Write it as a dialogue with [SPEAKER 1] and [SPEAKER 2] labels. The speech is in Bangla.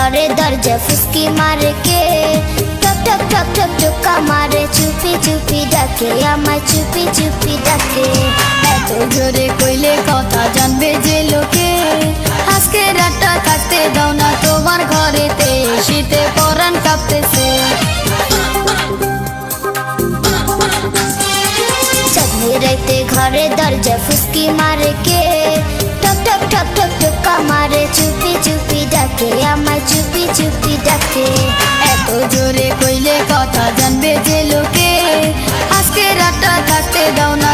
[SPEAKER 1] ঘরে দরজা ফুসকি মারে কে, টক টক টক টক টোকা মারে, চুপি চুপি ডাকে আমায়, চুপি চুপি ডাকে।
[SPEAKER 2] এত জোরে কইলে কথা জানবে যে লোকে, আজকে রাতটা থাকতে দাও না তোমার ঘরেতে, শীতে পরাণ কাঁপতেছে।
[SPEAKER 1] চাঁদনি রাইতে ঘরে দরজা ফুসকি মারে কে, টক টক টক টক টোকা মারে, চুপি চুপি ডাকে আমায়, চুপি চুপি ডাকে।
[SPEAKER 2] এত জোরে কইলে কথা জানবে যে লোকে, আজকে রাতটা থাকতে দাও না